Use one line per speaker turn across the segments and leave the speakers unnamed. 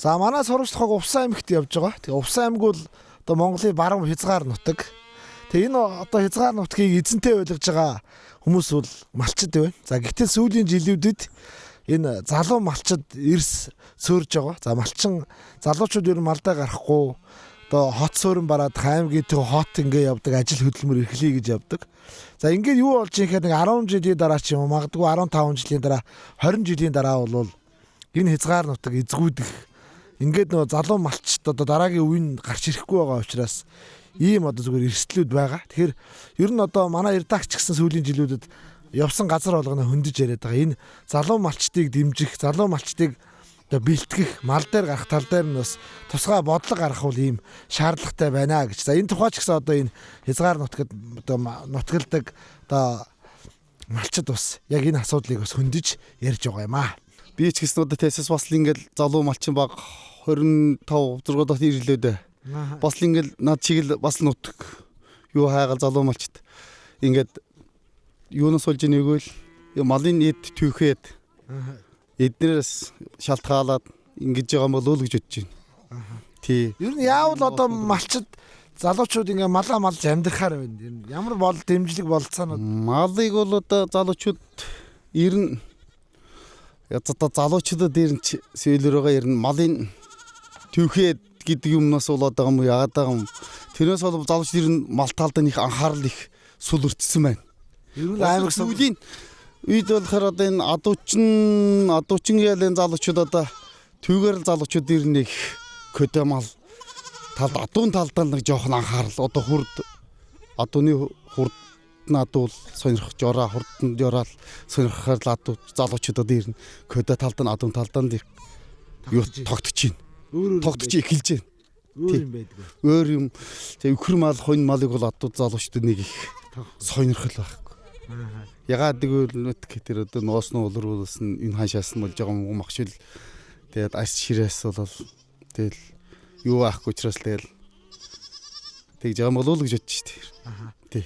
За манай сурагчдаа Увсан аймагт явж байгаа. Тэгээ Увсан аймаг бол одоо Монголын баруун хязгаар нутаг. Тэгээ энэ одоо хязгаар нутгийг эзэнтэй ойлгож байгаа хүмүүс бол малчид байна. За гэхдээ сүүлийн жилүүдэд энэ залуу малчид эрс сөөрж байгаа. За малчин залуучууд ер нь малдаа гарахгүй одоо хот суурин бараад аймгийн төв хот ингээ явдаг, ажил хөдөлмөр эрхлэе гэж явдаг. За ингээд юу болж юм гэхээр нэг 10 жилийн дараа ч юм уу магадгүй 15 жилийн дараа 20 жилийн дараа бол энэ хязгаар нутаг эзгүүдэх ингээд нөө залуу малчд одоо дараагийн үеийн гарч ирэхгүй байгаа учраас ийм одоо зүгээр эрсдлүүд байгаа. Тэгэхээр ер нь одоо манай редакч гэсэн сүүлийн жилүүдэд явсан газар болгоно хөндөж яриад байгаа. Энэ залуу малчдыг дэмжих, залуу малчдыг одоо бэлтгэх, мал дээр гарах тал дээр нь бас тусгай бодлого гаргах бол ийм шаардлагатай байна гэж. За энэ тухай ч гэсэн одоо энэ хязгаар нутагт одоо нутгалдаг одоо малчд бас яг энэ асуудлыг бас хөндөж ярьж байгаа юм аа.
Би ч гэсэн одоо тэсэс бас ингээл залуу малчин баг 25 6 дахь ирлээ дээ. Бас ингээл над чиг л бас нутг юу хайгаал залуу малчд ингээд юунаас болж нэгвэл малын эд түүхэд эднээс шалтгаалаад ингэж байгаа юм болов уу гэж бодож байна. Тий.
Ер нь яавал одоо малчд залуучууд ингээ малаа малж амьдрахаар байна. Ямар бол дэмжлэг болцоонууд.
Малыг бол одоо залуучууд ер нь одоо залуучуудад ер нь сэлэр байгаа ер нь малын түүхэд гэдэг юмнаас болоод байгаа юм яагаад байгаа юм. Тэрнээс бол залуучууд ер нь мал талд их анхаарал их сул өртсөн байна.
Ер нь аймаг
сүүлийн үед болохоор одоо энэ адуучин яалын залуучууд одоо түүгээр залуучууд ер нь их көдөө мал талд адуун талдаа нэг жоохон анхаарал одоо адууны хурд надуул сонирхож ороо хурданд ороод сонирхохоор л адуу залуучуудад ер нь көдөө талд нь адуун талдаа л юу тогтож байна. Тогтож эхэлж байна.
Өөр юм байдаг.
Өөр юм. Тэгээ өхөр мал, хонь малыг бол адуу залуучууд нэг их сонирхол байхгүй. Ягаад гэвэл тэр одоо ноосны улруулсан энэ ханшаас нь болж байгаа юм махшил тэгээд ас ширээс бол тэгэл юу аахгүй учраас тэгэл тэгж байгаа болов уу гэж бодчих шүү дээ. Тий.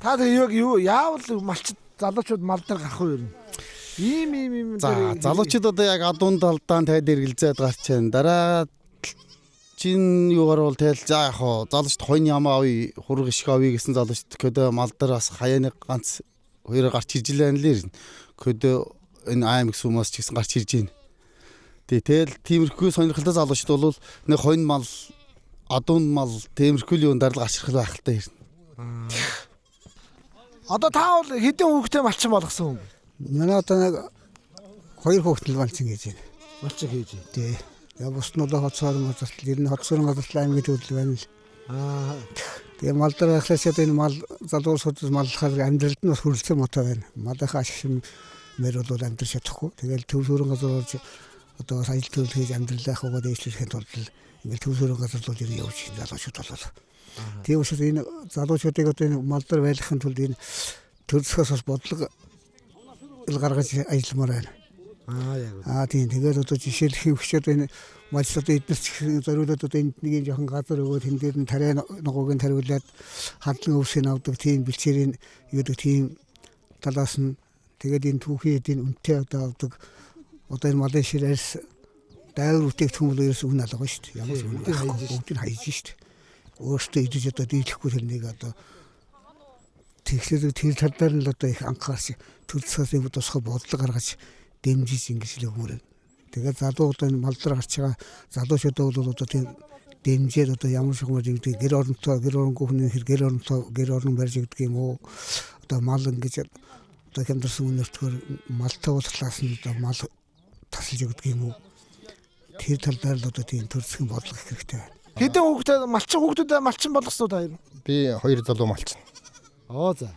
Та тэгээ юу яавал малчд залуучууд мал дээр гарах уу юм? Ийм
за залуучууд одоо яг адуун талдаан тайд эргэлзээд гарч байна. Дараа чин юугаар бол тэгэл за яг хоо залуучд хойны ямаа авъя, хураг ишг авъя гэсэн залуучд көдөө мал дээр бас хаяаны ганц хоёр гарч ирж илээ нэлэр көдөө энэ аймаг сумаас ч гэсэн гарч ирж байна. Тэгэл тиймэрхүү сонирхолтой залуучд бол нэг хойн мал, адуун мал, тиймэрхүү юун дараа л гарч ирэх байх л та юм.
Одоо та бол хэдэн хүүхдээ малчин болгосон юм?
Манай одоо нэг 2 хүүхдэл малчин гэж байна.
Малчин хийж байна.
Тий. Яг буснуудаа хоцоор мозолт ер нь хоцоор мозолт аймгийн төлөв байна л. Тэгээ мал дээр ахлаас энэ мал залуусууд маллахаар амьдралд нь бас хүрэлцэн мотой байна. Малынхаа ашиг мэр бол амьдрах чадахгүй. Тэгэл төв сүрэн газар болж одоо ажил төлөв хийж амьдралаа хаваа дээшлэхийн тулд ингээл төв сүрэн газар руу ер нь явж залуучууд болол. Тийм учраас энэ залуучуудыг одоо энэ мал дээр байлгахын тулд энэ төрөлхөөс бас бодлого гаргаж ажилламаар байна. Тийм тэгээд одоо жишээлх хөвчөд энэ малчд эднэрч зориулаад одоо энд нэг юм жоохон газар өгөөд тэн дээр нь тарай ногоогийн тариулаад хадлан өвсөнд авдаг тийм бэлчээрийн юудаг тийм талаас нь тэгээд энэ түүхийн эдийн үнэтэй одоо авдаг одоо энэ малын ширээс дайвар бүтээгдэхүүн бол ерөөс үн алга шүү дээ. Ямар ч бүгдийг хайж шүү дээ. Өөртөө идэж одоо дийлэхгүй тэрнийг одоо тэгэхээр тэр тал дээр нь одоо их анхаарч төлөвлөсөн тусгай бодлого гаргаж дэмжиж ингэж л өгмөр. Тэгээд залууд энэ мал дээр гарч байгаа залуучууд бол одоо тийм дэмжээр одоо ямар ч юм гэдэг гэр оронтой хүний гэр орон барьж өгдөг юм уу? Одоо мал ингэж одоо хямдарсан үнэртгээр малтай уулзлаас нь одоо мал тасалж өгдөг юм уу? Тэр тал дээр л одоо тийм төрөлхөн бодлого их хэрэгтэй байна.
Хэдэн хүүхдүүд малчин болгосноо та хоёр?
Би 2 залуу малчин.
За.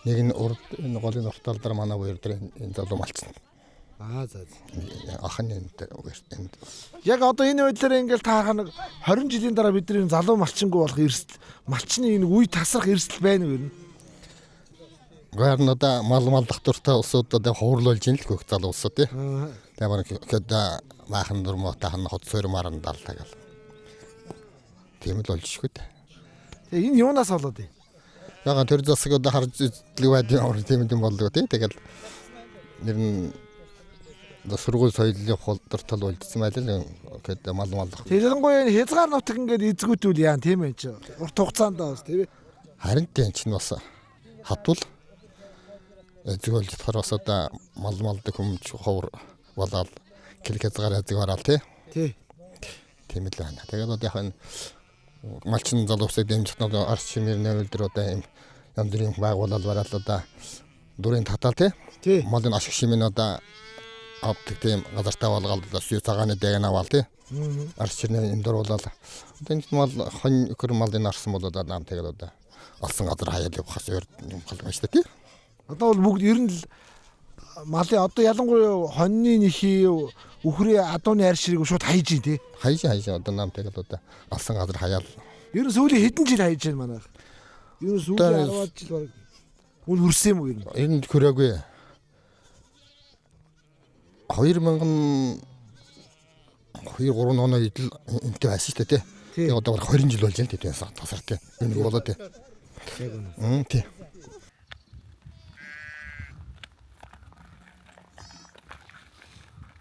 Нэг нь энэ голын урт тал дээр манай хоёр дээр энэ залуу малчин.
За.
Ахын энэ.
Яг одоо энэ байдлаар ингээл таарах нэг 20 жилийн дараа бидний залуу малчингүй болох эрсдэл, малчны энэ үе тасрах эрсдэл байна уу юм?
Гэр нь одоо мал доктортой улсууд одоо хуурлуулж ийн л хөх залуу улсууд тий. Тэгээ баг хэд баахан дурмуутай хан хот суур маран даалтай гал. Тийм л болж шүү дээ.
Тэгээ энэ юунаас болоод вэ?
Яг тэр засаг одоо харж үзлэг байд юм тийм болдог тий. Тэгэл нэр нь сургууль соёлын холдортол үлдсэн байлаа л гэдэг мал маллах.
Тэрнгуй хязгаар нутаг ингээд эзгүүтүүл яа тийм ээ чи. Урт хугацаанд бас тийм ээ.
Харин тийм ч бас хатвал эзгүүлж болохоор бас одоо мал малдаг хүмж ховор болоод хязгаар хязгаараа тий.
Тий.
Тийм л байна. Тэгээд одоо яг энэ малчин залуусыг дэмжих нь арч чимээр нэмэлдэр одоо юм янз бүрийн байгууллал бараал одоо дурын татал тий.
Тий.
Малын ашиг шимэн одоо авдаг тийм газартаа болгоод сүү цагааны дэг наваал тий. Арч чимээр энэ дөрвөлөл. Одоо энэ мал хонь өхөр малын арсан бол одоо нам тэгээд одоо алсан газар хаяал явахаас өөр юм халмаа шүү дээ тий.
Одоо бол бүгд ер нь л малын одоо ялангуяа хоньны нэхий үхрийн адууны арь ширийг шууд хайж ий тий.
Хайж одоо нам тэгээд одоо алсан газар хаяал.
Ер нь сүүлийн хэдэн жил хайж байна манайх. Ер нь сүүлийн 10 жил баг үн хүрсэн юм уу ер нь?
Энэ хүрээгүй. 2000 2-3 оноо идэл энтэй байсан шүү дээ тий. Тэгээ одоо 20 жил болж байна тий. Тасар тий. Энэ болоо тий. Тий.